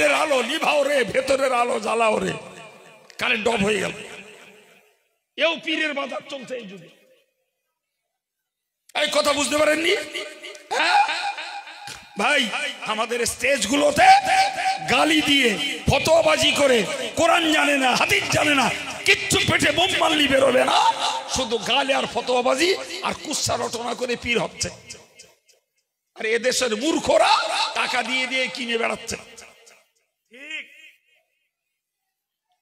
বাইরের আলো নিভাও রে, ভেতরের আলো জ্বালাও রে। কারেন্ট অফ হয়ে গেল। এও পীরের বাজার চলছে এই যুগে। এই কথা বুঝতে পারেননি ভাই? আমাদের স্টেজগুলোতে গালি দিয়ে ফতোয়াবাজি করে, কোরআন জানে না, হাদিস জানে না, কিচ্ছু পেটে বোম মারলি বেরোবে না, শুধু গালি আর ফতোয়াবাজি আর কুৎসা রটনা করে পীর হচ্ছে। আর এদেশের মূর্খরা টাকা দিয়ে দিয়ে কিনে বেড়াচ্ছে।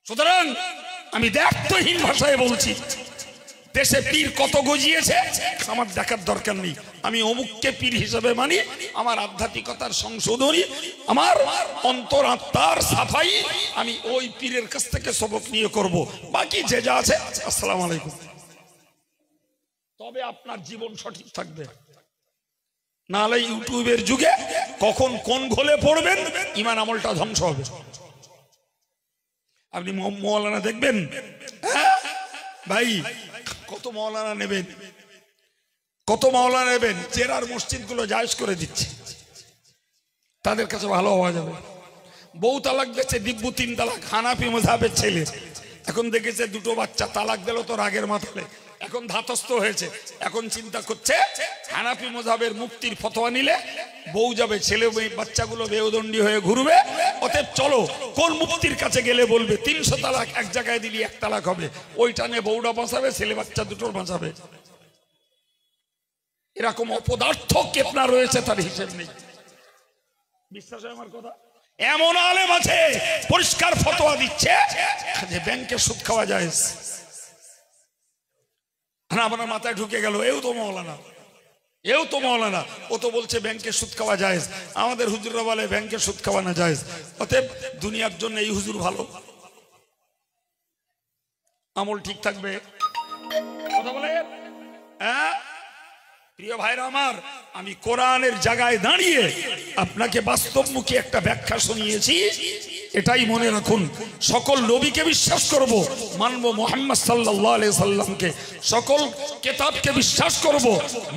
সুতরাং আমি দায়িত্বহীন ভাষায় বলছি, দেশে পীর কত গজিয়েছে আমার দেখার দরকার নেই। আমি অমুককে পীর হিসেবে মানি, আমার আধ্যাত্মিকতার সংশোধনী, আমার অন্তর আত্মার সাফাই আমি ওই পীরের কাছ থেকে সবক নিয়ে করব। বাকি যে যা আছে আসসালামু আলাইকুম। তবে আপনার জীবন সঠিক থাকবে। নাহলে ইউটিউবের যুগে কখন কোন ঘোলে পড়বেন, ঈমান আমলটা ধ্বংস হবে। আপনি মৌলানা দেখবেন, ভাই কত মৌলানা নেবেন, কত মৌলানা নেবেন, জেরার মসজিদ গুলো জায়েজ করে দিচ্ছে, তাদের কাছে ভালো হওয়া যাবে। বউ তালাক দিচ্ছে, দিব্য 3 তালাক, হানাফি মাযহাবের ছেলে। এখন দেখেছে 2টো বাচ্চা, তালাক দিল তো রাগের মাথায়, এখন ধাতস্থ হয়েছে। এখন চিন্তা করছে হানাফি মাযহাবের মুফতির ফতোয়া নিলে বউ যাবে, ছেলে বাচ্চাগুলো বেউদণ্ডী হয়ে ঘুরবে। অতএব চলো কোন মুফতির কাছে গেলে বলবে 300 তালাক এক জায়গায় দিলি 1 তালাক হবে, ওইটা নিয়ে বউটা বাঁচাবে, ছেলে বাচ্চা দুটোর বাঁচাবে। এরকম অপদার্থ কেতনা রয়েছে, তার হিসেব নেই। বিশ্বাস হয় আমার কথা? এমন আলেম আছে পরিষ্কার ফতোয়া দিচ্ছে যে ব্যাংকে সুদ খাওয়া যায়। আপনার মাথায় ঢুকে গেল এও তো মৌলানা, এও তো মৌলানা, ও তো বলছে ব্যাংকে সুদ খাওয়া যায়। আমাদের হুজুররা বলে ব্যাংকে সুদ খাওয়া না যায়। অতএব দুনিয়ার জন্য এই হুজুর ভালো, আমল ঠিক থাকবে। কথা বলে প্রিয় ভাইরা আমার, আমি কোরআনের জায়গায় দাঁড়িয়ে আপনাকে বাস্তবমুখী একটা ব্যাখ্যা শুনিয়েছি। এটাই মনে রাখুন, সকল নবীকে বিশ্বাস করব, মানব মুহাম্মদ সাল্লাল্লাহু আলাইহি সাল্লামকে, সকল কিতাবকে বিশ্বাস করব,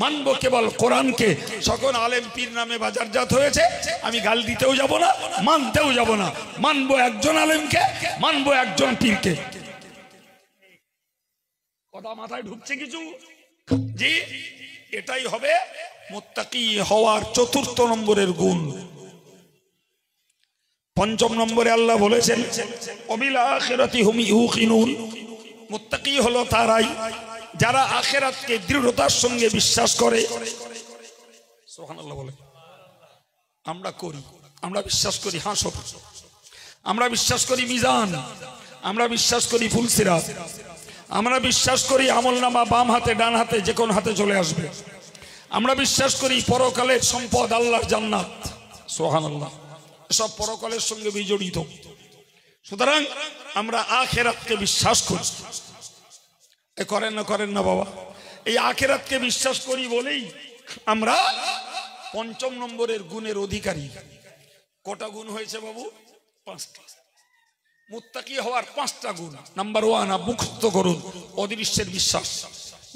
মানব কেবল কোরআনকে। সকল আলেম পীর নামে বাজারজাত হয়েছে, আমি গাল দিতেও যাব না, মানতেও যাব না। মানব একজন আলেমকে, মানব একজন পীরকে। কথা মাথায় ঢুকছে কিছু? জি, এটাই হবে মুত্তাকি হওয়ার 4র্থ নম্বরের গুণ। 5ম নম্বরে আল্লাহ বলেছেন ওয়াবিল আখিরাতি হুম ইউকিনুন। মুত্তাকি হলো তারাই যারা আখিরাতকে দৃঢ়তার সঙ্গে বিশ্বাস করে। সুবহানাল্লাহ বলে। আমরা করি, আমরা বিশ্বাস করি হাসর, আমরা বিশ্বাস করি মিজান, আমরা বিশ্বাস করি ফুলসিরাত, আমরা বিশ্বাস করি আমলনামা বাম হাতে ডান হাতে যে কোন হাতে চলে আসবে, আমরা বিশ্বাস করি পরকালের সম্পদ আল্লাহর জান্নাত। সুবহানাল্লাহ। সব পরকালের সঙ্গে বিজড়িত। সুতরাং আমরা আখিরাতকে বিশ্বাস করি। করেন না বাবা? এই আখিরাতকে বিশ্বাস করি বলেই আমরা 5ম নম্বরের গুণের অধিকারী। কটা গুণ হয়েছে বাবু? 5টা। মুত্তাকি হওয়ার 5টা গুণ। নাম্বার 1 মুখস্থ করুন, অদৃশ্যের বিশ্বাস।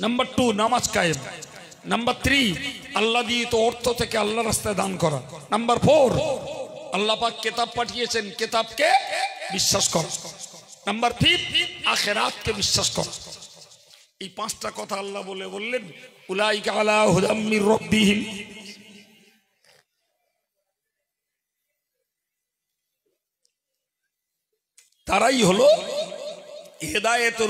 নাম্বার 2 নামাজ কায়েম। নাম্বার 3 আল্লাহ দিয়ে তো অর্থ থেকে আল্লাহ রাস্তায় দান করা। নাম্বার 4 আল্লাহ পাক কিতাব পাঠিয়েছেন, কিতাবকে বিশ্বাস করা। নাম্বার 5 আখিরাতকে বিশ্বাস করা। এই 5টা কথা আল্লাহ বললেন উলাইকা আলা হুদাম মির রাব্বিহিম। তারাই হলো হেদায়েতের